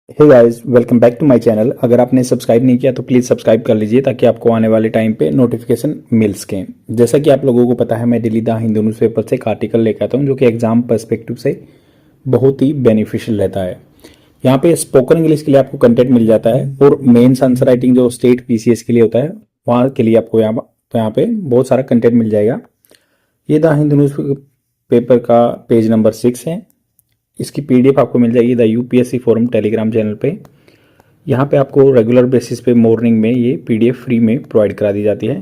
Hey guys, welcome back to my channel. अगर आपने subscribe नहीं किया तो प्लीज़ सब्सक्राइब कर लीजिए ताकि आपको आने वाले टाइम पे नोटिफिकेशन मिल सके। जैसा कि आप लोगों को पता है, मैं डेली द हिंदू न्यूज़पेपर से एक आर्टिकल लेकर आता हूँ जो कि एग्जाम पर्सपेक्टिव से बहुत ही बेनिफिशियल रहता है। यहाँ पे स्पोकन इंग्लिश के लिए आपको कंटेंट मिल जाता है और मेंस आंसर राइटिंग जो स्टेट पीसीएस के लिए होता है वहाँ के लिए आपको यहाँ पे बहुत सारा कंटेंट मिल जाएगा। ये द हिंदू न्यूज़ पेपर का पेज नंबर 6 है। इसकी पीडीएफ आपको मिल जाएगी the UPSC forum Telegram channel पे। यहाँ पे आपको रेगुलर बेसिस पे मॉर्निंग में ये पीडीएफ फ्री में प्रोवाइड करा दी जाती है।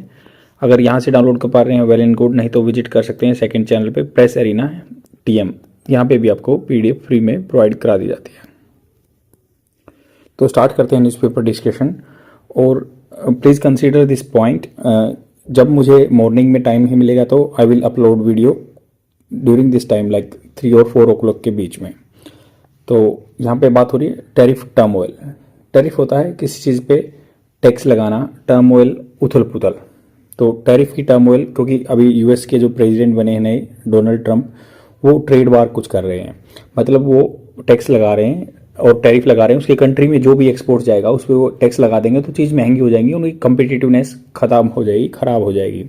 अगर यहाँ से डाउनलोड कर पा रहे हैं वेल एंड गुड, नहीं तो विजिट कर सकते हैं सेकंड चैनल पे प्रेस एरिना टीएम। यहाँ पे भी आपको पीडीएफ फ्री में प्रोवाइड करा दी जाती है। तो स्टार्ट करते हैं न्यूज़पेपर डिस्कशन। और प्लीज़ कंसीडर दिस पॉइंट, जब मुझे मॉर्निंग में टाइम ही मिलेगा तो I will upload video during this time like 3 और 4 o'clock के बीच में। तो यहाँ पे बात हो रही है टैरिफ टर्मोइल। टैरिफ होता है किसी चीज़ पे टैक्स लगाना, टर्मोइल उथल पुथल। तो टैरिफ की टर्मोइल, क्योंकि अभी यूएस के जो प्रेसिडेंट बने हैं नए डोनाल्ड ट्रंप, वो ट्रेड वार कुछ कर रहे हैं। मतलब वो टैक्स लगा रहे हैं और टैरिफ लगा रहे हैं। उसकी कंट्री में जो भी एक्सपोर्ट जाएगा उस पर वो टैक्स लगा देंगे तो चीज़ महंगी हो जाएंगी, उनकी कम्पिटिटिवनेस खत्म हो जाएगी, खराब हो जाएगी।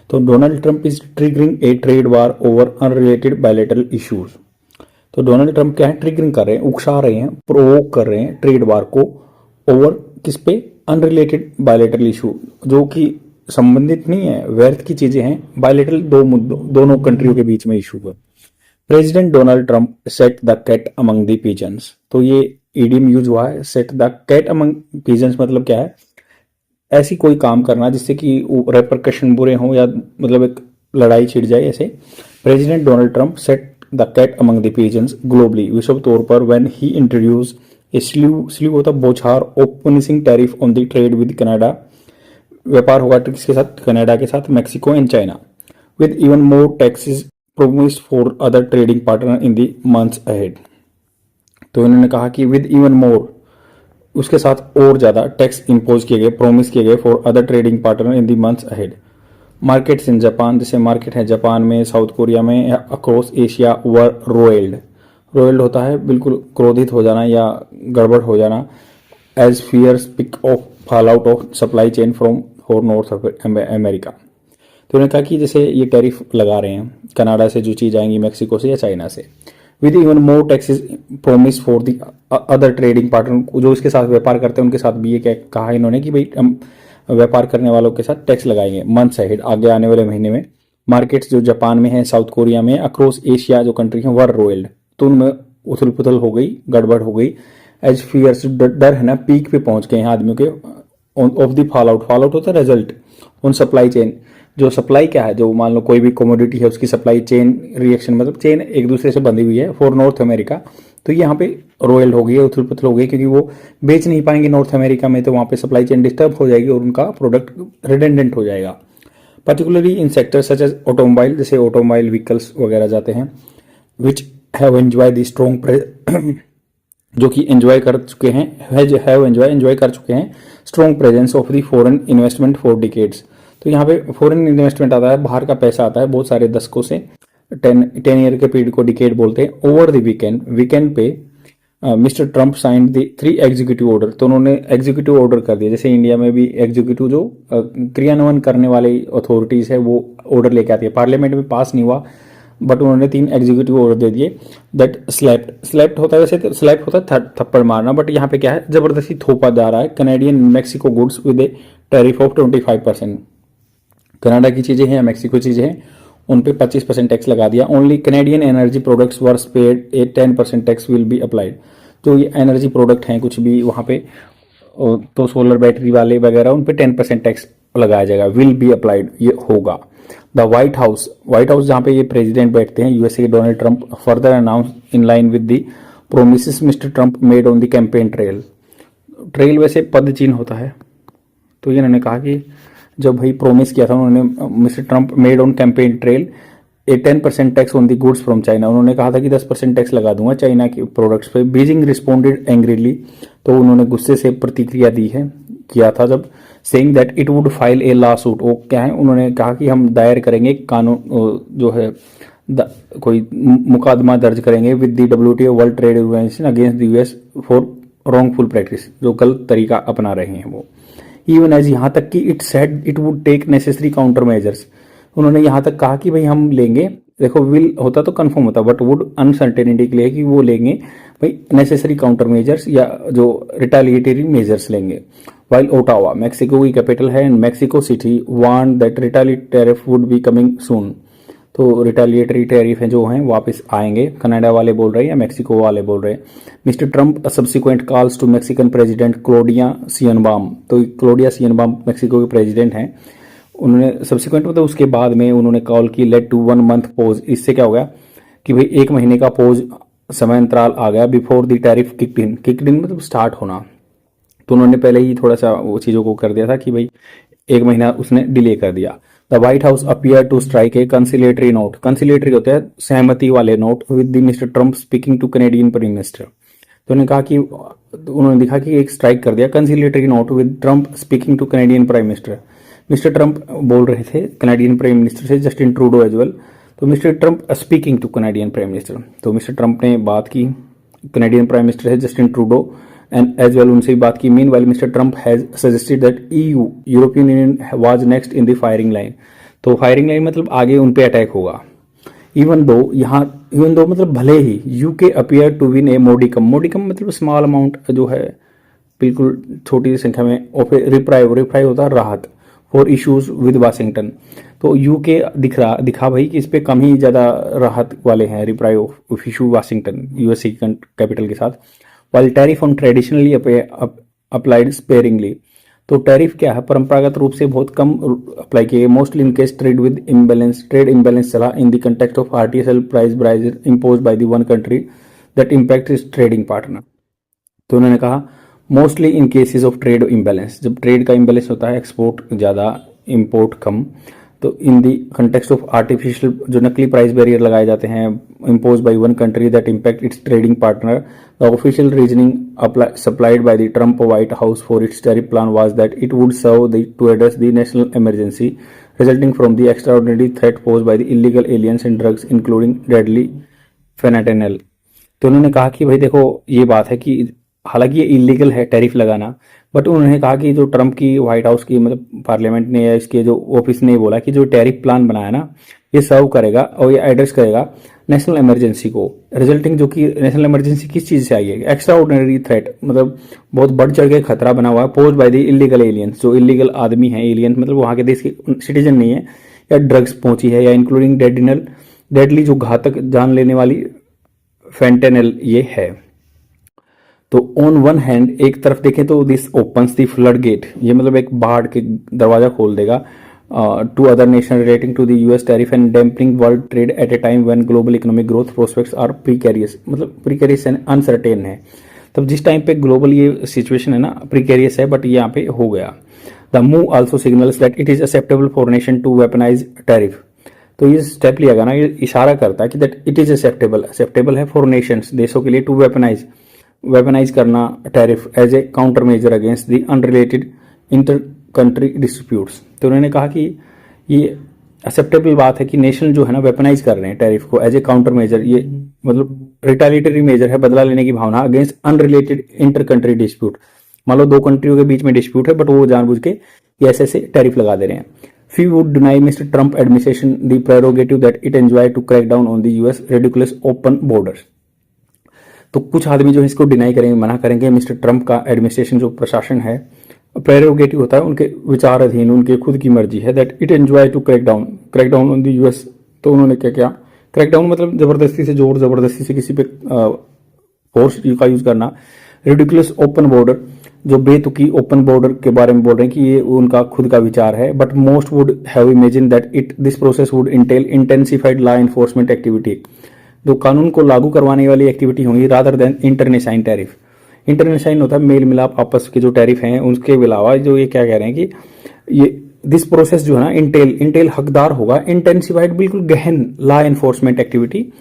तो Donald Trump is triggering A trade war over unrelated bilateral issues. तो डोनाल्ड ट्रंप क्या है, ट्रिगरिंग कर रहे हैं, उकसा रहे हैं, प्रोवोक कर रहे हैं ट्रेड वार को ओवर किस पे, अनरिलेटेड बायलैटरल इशू, जो कि संबंधित नहीं है, व्यर्थ की चीजें हैं, बायलैटरल दो मुद्दों दोनों कंट्रियों के बीच में इशू है। President Donald Trump set the cat among the pigeons. तो ये ईडीएम यूज हुआ है, set the cat among pigeons. मतलब क्या है, ऐसी कोई काम करना जिससे कि रेपरकशन बुरे हों या मतलब एक लड़ाई छिड़ जाए ऐसे। President Donald Trump set the cat among the pigeons globally, विश्व तौर पर when he introduce a slew होता बौछार of punishing tariff on the trade with Canada. व्यापार होगा किसके साथ, कनाडा के साथ, Mexico and China, with even more taxes promised for other trading partner in the months ahead. तो इन्होंने कहा कि विद इवन मोर, उसके साथ और ज्यादा टैक्स इंपोज किए गए, प्रोमिस किए गए for other trading partner in the months ahead. Markets in Japan, जैसे मार्केट है जापान में, साउथ कोरिया में, अक्रॉस एशिया वर रोयल्ड। रोयल्ड होता है बिल्कुल क्रोधित हो जाना या गड़बड़ हो जाना। As fear spike of fallout of supply chain from for North America. तो उन्होंने कहा कि जैसे ये टैरिफ लगा रहे हैं कनाडा से जो चीज़ आएंगी, मैक्सिको से या चाइना से, with even more taxes promise for the other trading partner, जो इसके साथ व्यापार करते हैं उनके साथ भी ये क्या कहा इन्होंने कि भाई हम व्यापार करने वालों के साथ टैक्स लगाएंगे मंथ्स अहेड, आगे आने वाले महीने में। मार्केट्स जो जापान में है, साउथ कोरिया में, अक्रॉस एशिया जो कंट्री है, वर रोयल्ड। तो उनमें उथल पुथल हो गई, गड़बड़ हो गई। एज फियर्स, डर है ना, पीक पे पहुंच गए हैं आदमियों के। Of the fall out, fall out होता है रिजल्ट ऑन सप्लाई चेन। जो सप्लाई क्या है, जो मान लो कोई भी कमोडिटी है उसकी सप्लाई चेन रिएक्शन, मतलब चेन एक दूसरे से बंधी हुई है फॉर नॉर्थ अमेरिका। तो यहाँ पे रॉयल हो गई है, उथल पुथल हो गई, क्योंकि वो बेच नहीं पाएंगे नॉर्थ अमेरिका में, तो वहाँ पे सप्लाई चेन डिस्टर्ब हो जाएगी और उनका प्रोडक्ट रिडेंडेंट हो जाएगा। Particularly in sector such as automobile, जैसे ऑटोमोबाइल व्हीकल्स वगैरह जाते हैं, which have enjoy the strong जो कि एंजॉय कर चुके हैं, हैव एंजॉय कर चुके हैं strong presence of the foreign investment for decades. तो यहाँ पे फॉरेन इन्वेस्टमेंट आता है, बाहर का पैसा आता है बहुत सारे दशकों से। 10 ईयर के पीरियड को डिकेड बोलते हैं। ओवर द वीकेंड पे mister Trump signed the 3 executive order. तो उन्होंने एग्जीक्यूटिव ऑर्डर कर दिया, जैसे इंडिया में भी एग्जीक्यूटिव जो क्रियान्वयन करने वाली अथॉरिटीज है वो ऑर्डर लेके आती है। पार्लियामेंट में पास नहीं हुआ बट उन्होंने 3 एग्जीक्यूटिव ऑर्डर दे दिए। दैट स्लैप्ट होता है, वैसे तो स्लैप्ट होता है थप्पड़ मारना, बट यहाँ पे क्या है, जबरदस्ती थोपा जा रहा है Canadian Mexico goods with A tariff of 25%। Canada की चीजें हैं या मैक्सिको चीजें हैं उन पे 25% टैक्स लगा दिया। Only Canadian energy products were paid A 10% tax will be applied. तो ये एनर्जी प्रोडक्ट हैं कुछ भी वहाँ पे, तो सोलर बैटरी वाले वगैरह, उन पे 10% टैक्स लगाया जाएगा, विल बी अप्लाइड, ये होगा। द व्हाइट हाउस जहाँ पे ये प्रेसिडेंट बैठते हैं यूएसए के, Donald Trump further announce in line with the promises mister Trump made on the campaign trail वैसे पद चिन्ह होता है। तो ये इन्होंने कहा कि जब भाई प्रोमिस किया था उन्होंने, mister Trump made on campaign trail A 10% tax on the goods from China. उन्होंने कहा था कि 10% टैक्स लगा दूंगा चाइना के प्रोडक्ट्स पे। बीजिंग रिस्पोंडेड एंग्रीली, तो उन्होंने गुस्से से प्रतिक्रिया दी है, किया था जब, saying that it would file a law suit. वो क्या है, उन्होंने कहा कि हम दायर करेंगे कानून जो है कोई मुकदमा दर्ज करेंगे with the WTO World Trade Organization against the US for wrongful practice, जो गलत तरीका अपना रहे हैं वो। इवन एज, यहाँ तक कि it said it would take necessary counter measures, उन्होंने यहाँ तक कहा कि भाई हम लेंगे, देखो विल होता तो कंफर्म होता, बट वुड अनसर्टेनिटी के लिए कि वो लेंगे भाई नेसेसरी काउंटर मेजर्स या जो रिटालिएटरी मेजर्स लेंगे। वाइल ओटावा मैक्सिको की कैपिटल है and Mexico City want that retaliatory tariff would be coming soon, तो रिटालिएटरी टैरिफ हैं जो हैं वापस आएंगे, कनाडा वाले बोल रहे हैं या मैक्सिको वाले बोल रहे हैं। Mister Trump subsequent calls to Mexican president Claudia Sheinbaum, तो क्लोडिया शियनबाम मैक्सिको के प्रेसिडेंट हैं, उन्होंने सब्सिक्वेंट मतलब उसके बाद में उन्होंने कॉल की लेट टू 1 मंथ पोज, इससे क्या हो गया कि भाई 1 महीने का पोज समय अंतराल आ गया before the tariff kicked in मतलब स्टार्ट होना, तो उन्होंने पहले ही थोड़ा सा वो चीज़ों को कर दिया था कि भाई 1 महीना उसने डिले कर दिया। The White House appear to strike a conciliatory note, conciliatory होते हैं सहमति वाले note with the Mister Trump speaking to Canadian prime minister, तो उन्होंने कहा कि उन्होंने दिखा कि एक स्ट्राइक कर दिया conciliatory note with Trump speaking to Canadian prime minister, Mister Trump बोल रहे थे कैनेडियन प्राइम मिनिस्टर से जस्टिन ट्रूडो एज वेल, तो Mister Trump speaking to Canadian prime minister, तो मिस्टर ट्रंप ने बात की कैनेडियन प्राइम मिनिस्टर है Justin Trudeau and as well उनसे भी बात की। Meanwhile Mister Trump has suggested that EU European Union was next in the firing line, तो फायरिंग लाइन मतलब आगे उन पे अटैक होगा। इवन दो मतलब भले ही UK appear to win a modicum, modicum मतलब स्मॉल अमाउंट जो है बिल्कुल छोटी संख्या में, और फिर रिप्राई होता है राहत फॉर इश्यूज विद वाशिंगटन, तो यूके दिखा भाई कि इस पे कम ही ज्यादा राहत वाले हैं, reprieve of issue Washington USA की कैपिटल के साथ। While tariff on traditionally applied sparingly, तो टैरिफ क्या है परंपरागत रूप से बहुत कम अप्लाई किए, mostly in case trade imbalance चला in the context of artificial price impose by the one country that impact is trading partner, तो उन्होंने कहा mostly in cases of trade imbalance, जब ट्रेड का इम्बैलेंस होता है एक्सपोर्ट ज़्यादा इम्पोर्ट कम, तो in the context of artificial जो नकली प्राइस बैरियर लगाए जाते हैं impose by one country that impact its trading partner, the official reasoning supplied by the Trump White House for its tariff plan was that it would serve to address the national emergency resulting from the extraordinary threat posed by the illegal aliens and drugs including deadly fentanyl, तो उन्होंने कहा कि भाई देखो ये बात है कि हालांकि ये इलीगल है टैरिफ लगाना, बट उन्होंने कहा कि जो ट्रंप की व्हाइट हाउस की मतलब पार्लियामेंट ने या इसके जो ऑफिस ने बोला कि जो टैरिफ प्लान बनाया ना ये सर्व करेगा और ये एड्रेस करेगा नेशनल इमरजेंसी को, रिजल्टिंग जो कि नेशनल इमरजेंसी किस चीज़ से आई है, एक्स्ट्रा ऑर्डिनरी थ्रेट मतलब बहुत बढ़ चढ़ के खतरा बना हुआ है pose bye the illegal aliens, जो इलीगल आदमी है एलियन मतलब वहाँ के देश के सिटीजन नहीं है, या ड्रग्स पहुंची है या इंक्लूडिंग डेडली जो घातक जान लेने वाली फेंटेनल ये है। तो ऑन वन हैंड एक तरफ देखें तो this opens the flood gate, ये मतलब एक बाढ़ के दरवाजा खोल देगा to other nation relating to the US tariff and dampening world trade at a time when global economic growth prospects are precarious, मतलब प्रीकैरियस एंड अनसर्टेन है, तब जिस टाइम पे ग्लोबल ये सिचुएशन है ना प्रीकैरियस है बट ये यहाँ पे हो गया। The move also signals that it is acceptable for nation to weaponize tariff, तो ये स्टेप लिया गया ना ये इशारा करता है कि दैट इट इज एक्सेप्टेबल है फॉर नेशंस देशों के लिए टू वेपनाइज करना tariff as a counter measure against the unrelated inter country disputes, तो उन्होंने कहा कि ये एक्सेप्टेबल बात है कि नेशन जो है ना वेपनाइज कर रहे हैं टैरिफ को एज ए काउंटर मेजर, ये मतलब रिटालिएटरी मेजर है बदला लेने की भावना against unrelated inter country dispute, मान लो दो कंट्रियों के बीच में डिस्प्यूट है बट वो जानबूझ के ये ऐसे टैरिफ लगा दे रहे हैं। Few would deny Mr. Trump administration the prerogative that it enjoy to crack down on the US ridiculous open borders. तो कुछ आदमी जो इसको डिनाई करेंगे, मना करेंगे मिस्टर ट्रंप का एडमिनिस्ट्रेशन जो प्रशासन है प्रेरोगेटिव होता है उनके विचार अधीन, उनके खुद की मर्जी है that it enjoy to crack down on the US, तो उन्होंने क्या किया क्रैक डाउन मतलब जबरदस्ती से जोर जबरदस्ती से किसी पे फोर्स का यूज करना, रिडिकुलस ओपन बॉर्डर जो बेतुकी ओपन बॉर्डर के बारे में बोल रहे हैं कि ये उनका खुद का विचार है, but most would have imagine that this process would Intel intensified law enforcement activity, जो कानून को लागू करवाने वाली एक्टिविटी होंगी रादर देन इंटरनेसाइन टैरिफ। इंटरनेसाइन होता है मेल मिलाप आपस के जो टैरिफ हैं उसके अलावा जो ये क्या कह रहे हैं कि ये दिस प्रोसेस जो है ना इंटेल हकदार होगा इंटेंसिफाइड बिल्कुल गहन law enforcement activity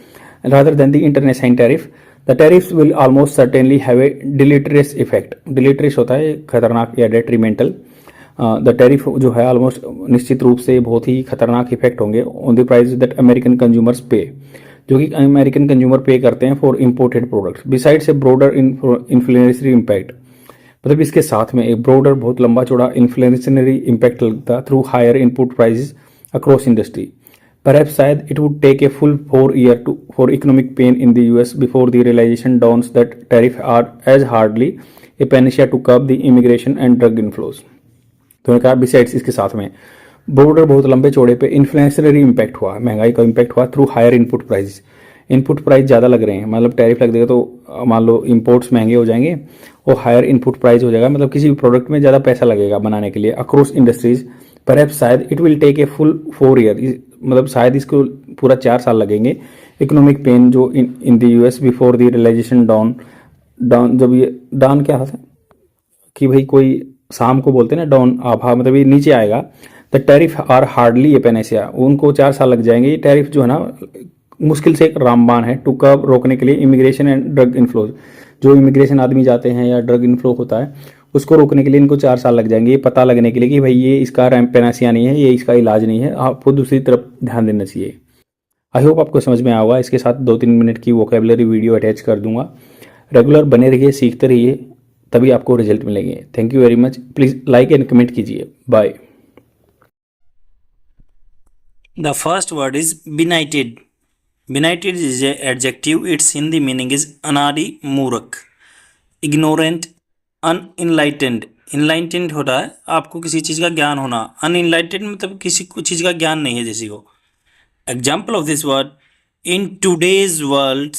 rather than the internecine tariff. The tariffs will almost certainly have a deleterious effect, deleterious होता है खतरनाक या डेट्रीमेंटल, द टैरिफ जो है ऑलमोस्ट निश्चित रूप से बहुत ही खतरनाक इफेक्ट होंगे on the price that American consumers pay, जो कि अमेरिकन कंज्यूमर पे करते हैं for imported products besides a broader inflationary impact. मतलब इसके साथ में एक ब्रॉडर बहुत लंबा चौड़ा इन्फ्लेशनरी इम्पैक्ट लगता through higher input prices across industry. Perhaps शायद it would take a full 4 year for economic pain in the US before the realization dawns that tariff are as hardly a panacea to curb the immigration and drug inflows। तो कहा besides इसके साथ में border बहुत लंबे चौड़े पे inflationary impact हुआ, महंगाई का इम्पैक्ट हुआ through higher input price. Input price ज़्यादा लग रहे हैं, मतलब टैरिफ लग देगा तो मान लो इंपोर्ट्स महंगे हो जाएंगे और हायर इनपुट प्राइस हो जाएगा, मतलब किसी भी प्रोडक्ट में ज़्यादा पैसा लगेगा बनाने के लिए अक्रॉस इंडस्ट्रीज। परहैप्स शायद it will take a full 4 year, मतलब शायद इसको पूरा 4 साल लगेंगे। इकोनॉमिक पेन जो in the US before the realization down, जब ये डाउन क्या होता है कि भाई कोई शाम को बोलते हैं ना डाउन आभा, मतलब ये नीचे आएगा। द टैरिफ आर हार्डली ए पेनेसिया, उनको 4 साल लग जाएंगे। ये टैरिफ जो है ना मुश्किल से एक रामबाण है टू कर्ब, रोकने के लिए इमिग्रेशन एंड ड्रग इन्फ्लोज। जो इमिग्रेशन आदमी जाते हैं या ड्रग इन्फ्लो होता है उसको रोकने के लिए इनको 4 साल लग जाएंगे, ये पता लगने के लिए कि भाई ये इसका पेनासिया नहीं है, ये इसका इलाज नहीं है, आपको दूसरी तरफ ध्यान देना चाहिए। आई होप आपको समझ में आएगा। इसके साथ 2-3 मिनट की वोकेबलरी वीडियो अटैच कर दूंगा। रेगुलर बने रहिए, सीखते रहिए, तभी आपको रिजल्ट मिलेंगे। Thank you very much. Please like and comment कीजिए। Bye. The first word is benighted. Benighted is a adjective. Its Hindi meaning is anadi मूर्ख, ignorant, unenlightened. Enlightened होता है आपको किसी चीज़ का ज्ञान होना, unenlightened मतलब किसी को चीज़ का ज्ञान नहीं है किसी को। Example of this word: in today's world,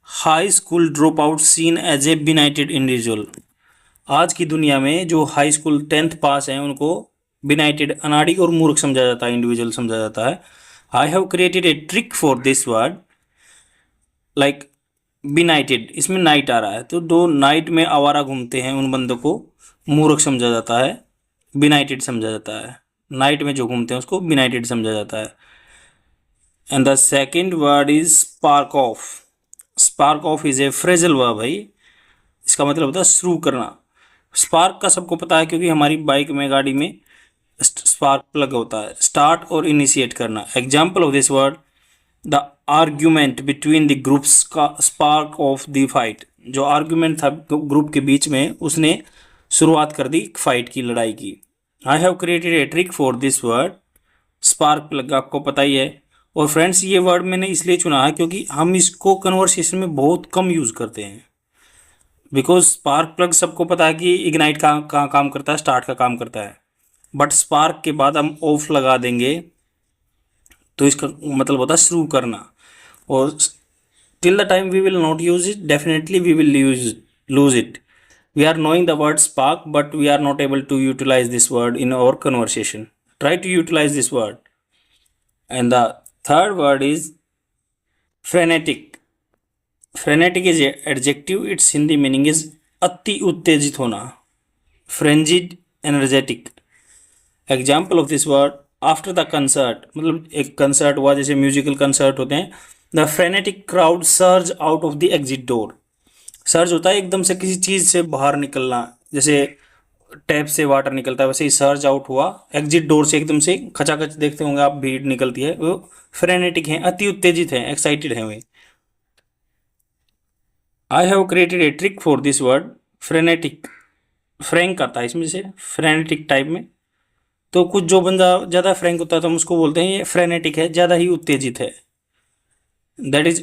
high school dropout seen as a benighted individual. आज की दुनिया में जो हाई स्कूल 10th पास हैं उनको बिनाइटेड, अनाड़ी और मूर्ख समझा जाता है, इंडिविजुअल समझा जाता है। I have created a trick for this word, like benighted, इसमें नाइट आ रहा है तो दो नाइट में आवारा घूमते हैं उन बंदों को मूर्ख समझा जाता है, बिनाइटेड समझा जाता है। नाइट में जो घूमते हैं उसको बिनाइटेड समझा जाता है। And the second word is spark of. Spark of is a phrasal verb भाई, इसका मतलब होता है शुरू करना। स्पार्क का सबको पता है क्योंकि हमारी बाइक में, गाड़ी में स्पार्क प्लग होता है, स्टार्ट और इनिशिएट करना। Example of this word: the argument between the groups का स्पार्क ऑफ द फाइट। जो आर्ग्यूमेंट था ग्रुप के बीच में उसने शुरुआत कर दी फाइट की, लड़ाई की। आई have created a trick for this word, spark plug आपको पता ही है। और फ्रेंड्स ये वर्ड मैंने इसलिए चुना है क्योंकि हम इसको कन्वर्सेशन में बहुत कम यूज़ करते हैं। बिकॉज स्पार्क प्लग सबको पता है कि इग्नाइट का काम करता है, स्टार्ट का काम करता है, बट स्पार्क के बाद हम ऑफ लगा देंगे तो इसका मतलब होता है शुरू करना। और till the time we will not use it, definitely we will lose it. We are knowing the word spark but we are not able to utilise this word in our conversation. Try to utilise this word. And the third word is frenetic. Frenetic is adjective, it's Hindi meaning is अति उत्तेजित होना, frenzied, energetic. Example of this word: after the concert, मतलब एक concert हुआ, जैसे musical concert होते हैं, the frenetic crowd surge out of the exit door. Surge होता है एकदम से किसी चीज़ से बाहर निकलना, जैसे टैप से वाटर निकलता है वैसे ही सर्ज आउट हुआ एग्जिट डोर से, एकदम से खचाखच देखते होंगे आप, भीड़ निकलती है, वो फ्रेनेटिक है, अति उत्तेजित है, एक्साइटेड है वे। I have created a trick for this word, frenetic. Frank आता है इसमें से, फ्रेनेटिक टाइप में। तो कुछ जो बंदा ज़्यादा फ्रैंक होता है तो हम उसको बोलते हैं ये फ्रेनेटिक है, ज़्यादा ही उत्तेजित है। That is